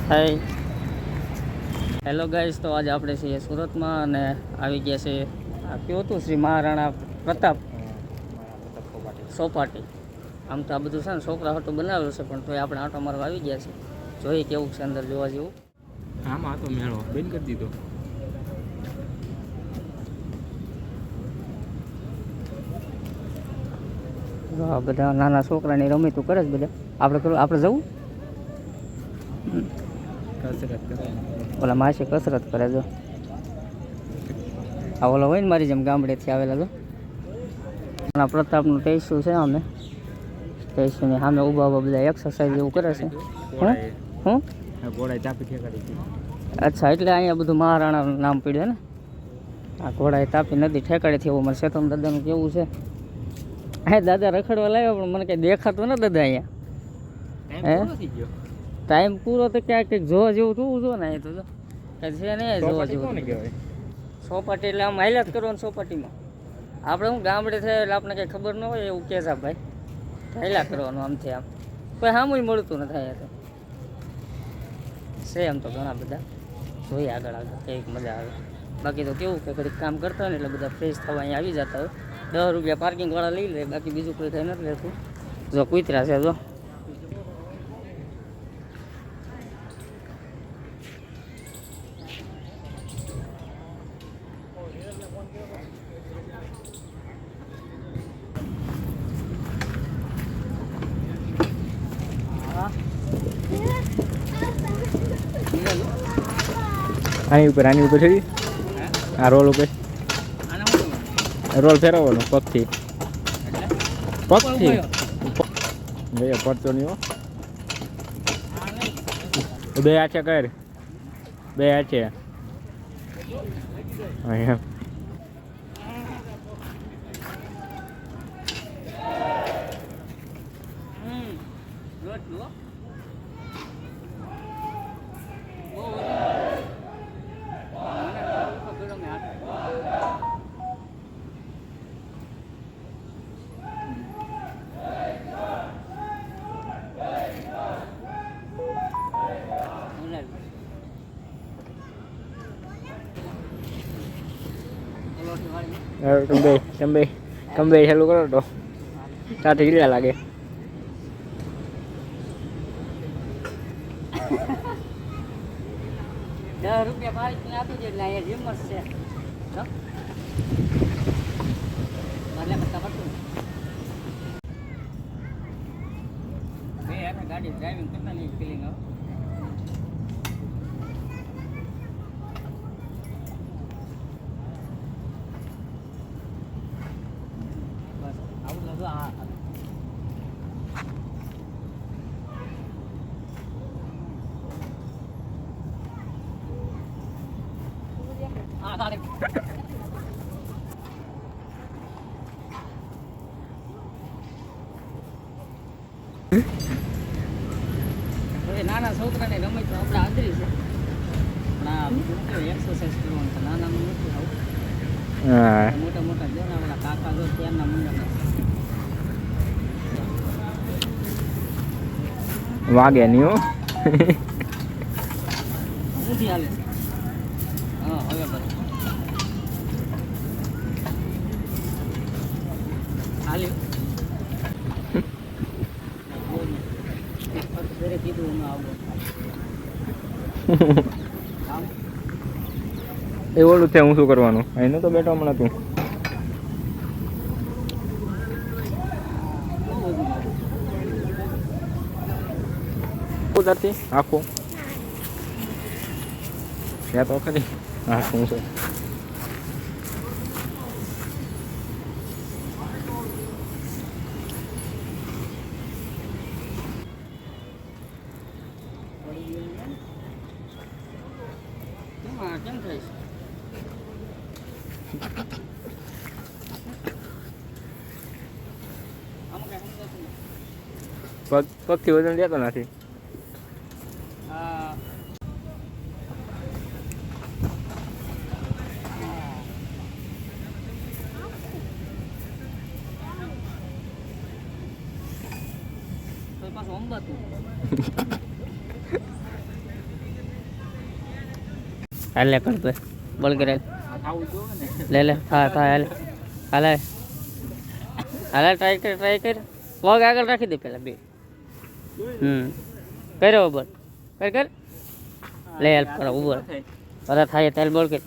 Hi hello guys, તો આજે આપણે છીએ સુરતમાં અને આવી ગયા છે આ કયું હતું શ્રી મહારાણા પ્રતાપ ચોપાટી. આમ તો આ બધું છે ને છોકરા હાટું બનાવેલું છે, પણ તોય આપણે આંટો મારવા આવી ગયા છે. જોઈએ કેવું છે અંદર જોવા જેવું. આમાં તો મેળો બેન કરી દીધો. બધા નાના છોકરાની રમતું કરે છે બધા. આપણે જવું કસરત કરે. ઓલા માસી કસરત કરે જો. આ ઓલો હોય ને મારી જેમ ગામડેથી આવેલા જો. પ્રતાપનું ટેસ્યુ છે. અમે ટેસ્યુની સામે ઊભા બધા એક્સરસાઇઝ એવું કરે છે. હું ઘોડાએ ચાપી ઠેકાડી. અચ્છા, એટલે અહીંયા બધું મહારાણાનું નામ પડ્યું ને. આ ઘોડાએ તાપી નદી ઠેકાડેથી એવું મારે શેતમ દાદાનું કેવું છે. હા, દાદા રખડવા લાવ્યો પણ મને કંઈ દેખાતું ને દાદા અહીંયા. હે ટાઈમ પૂરો તો ક્યાંક કંઈક જોવા જેવું જોવું જો ને અહીં તો જો કંઈ છે ને જોવા જેવું. ચોપાટી એટલે આમ હાલ્યા જ કરવાનું ચોપાટીમાં. આપણે હું ગામડે થાય એટલે આપણે કંઈ ખબર ન હોય એવું કહેતા ભાઈ. હાલ્યા કરવાનું આમથી આમ કોઈ સામું મળતું ન થાય. તો છે એમ તો ઘણા બધા. જોઈએ આગળ આગળ કેવી મજા આવે. બાકી તો કેવું કે ઘડીક કામ કરતા હોય ને એટલે બધા ફ્રેશ થવા અહીંયા આવી જતા હોય. 10 રૂપિયા પાર્કિંગવાળા લઈ લે, બાકી બીજું કોઈ કંઈ નથી લેતું. જો કૂતરા છે જો. આની ઉપર છે આ રોલ ઉપર રોલ ફેરવવાનો પગથી ભાઈ પડતો નહીં હો. બે આછે કર, બે આછે અહીંયા. કંબે ચાલુ કરો તો સાથે ઢીલા લાગે. ₹10 આપી દે એટલે અહીંયા જીમસ છે. ગાડી ડ્રાઇવિંગ કરતા નહીં ફિલિંગ આવે. નાના છોકરાને રમત તો આપણે આદરી છે, પણ આ એક્સરસાઇઝ કરવાનું છે. નાનાનું નથી આવું. મોટા મોટા જો ને આપણા કાકા જો ત્યારના મંડળના વાગે નહીં હો. ઊંધી હાલે છે. હા, હવે બધું હાલ્યું. કીધું એમાં આવું એ ઓલું છે. હું શું કરવાનું એનું તો બેઠો હમણાં તું ઉતરતી આખું ત્યાં તો ખરી આખું છે. કેમ થાય છે? પગથી વજન લેતો નથી. પાછું અંબાતું હાલે કર ભાઈ બોલ કરે લે લે હા હાલે હાલે હાલે ટ્રાય કર પગ આગળ રાખી દે પેલા બે કર્યો બોલ કર લે હેલ્પ કરો ઉભો અરે થાય તાલ બોલ કે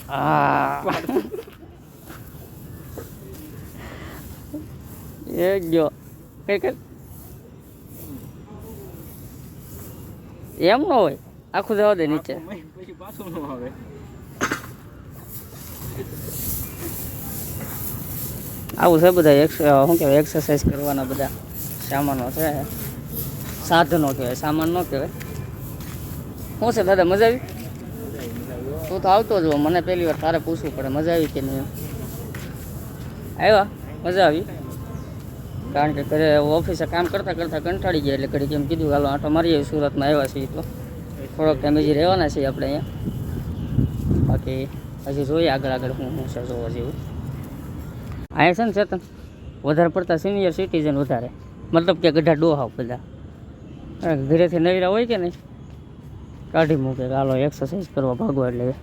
હા એ ગયો કર એમ ન હોય આખું જવા દે નીચે આવું છે બધા શું કહેવાય એક્સરસાઇઝ કરવાના બધા સામાનો છે સાધનો કહેવાય સામાન ન કહેવાય શું છે દાદા મજા આવી તું તો આવતો જ મને પહેલી વાર તારે પૂછવું પડે મજા આવી કે નહીં આવ્યા મજા આવી કારણ કે ઘરે ઓફિસે કામ કરતાં કંટાળી ગયા એટલે ઘડી કેમ કીધું હાલો આંટો મારી આવી સુરતમાં આવ્યા છીએ તો થોડોક ટાઈમ હજી રહેવાના છીએ આપણે અહીંયા બાકી હજી જોઈએ આગળ શું છે જોવા જેવું અહીંયા છે ને ચેતન વધારે પડતા સિનિયર સિટીઝન વધારે મતલબ કે ગઢા ડોહાવ બધા ઘરેથી નવીરા હોય કે નહીં કાઢી મૂકે કે હાલો એક્સરસાઇઝ કરવા ભાગવા એટલે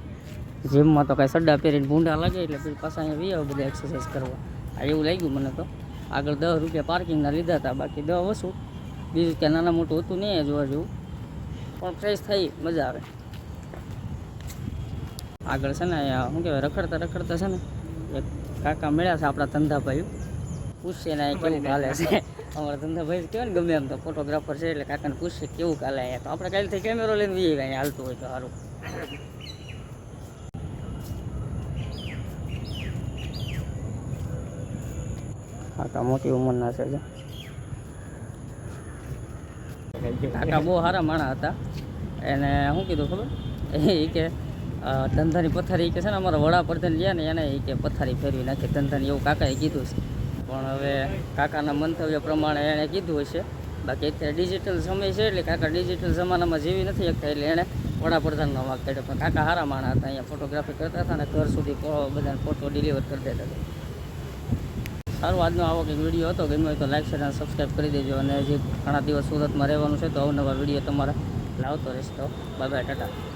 જીમમાં તો કાંઈ સડ્ડા પહેરીને ભૂંડા લાગે એટલે પછી પાછા અહીંયા વી આવે બધા એક્સરસાઇઝ કરવા આ એવું લાગ્યું મને તો આગળ 10 રૂપિયા પાર્કિંગના લીધા હતા બાકી 10 વસું બીજું કે નાના મોટું હતું નહીં જોવા જેવું પણ ફ્રેશ થઈ મજા આવે આગળ છે ને અહીંયા શું કહેવાય રખડતા છે ને એક કાકા મળ્યા છે આપણા ધંધાભાઈ પૂછશે ને કેવું ચાલે છે અમારા ધંધાભાઈ કહેવાય ને ગમે એમ તો ફોટોગ્રાફર છે એટલે કાકાને પૂછશે કેવું ચાલે અહીંયા તો આપણે કાલથી કેમેરો લઈને વીએ અહીંયા હાલતું હોય તો સારું કાકા મોટી ઉંમરના છે કાકા બહુ સારા માણસ હતા એને શું કીધું ખબર એ કે ધંધાની પથારી કે છે ને અમારા વડાપ્રધાન ગયા ને એને કે પથારી ફેરવી નાખી ધંધાની એવું કાકાએ કીધું છે પણ હવે કાકાના મંતવ્ય પ્રમાણે એણે કીધું હશે બાકી અત્યારે ડિજિટલ સમય છે એટલે કાકા ડિજિટલ જમાનામાં જીવી નથી શકતા એટલે એણે વડાપ્રધાનનો વાગ કાઢ્યો પણ કાકા સારા માણસ હતા અહીંયા ફોટોગ્રાફી કરતા હતા ને ઘર સુધી બધાને ફોટો ડિલિવર કરી દેતા હતા સારું આજનો આવો કંઈક વિડીયો હતો ગમ્યો હોય તો લાઈક શેર અને સબસ્ક્રાઈબ કરી દેજો અને હજી ઘણા દિવસ સુરતમાં રહેવાનું છે તો અવનવા વિડીયો તમારા લાવતો રહેશે તો બાય બાય ટાટા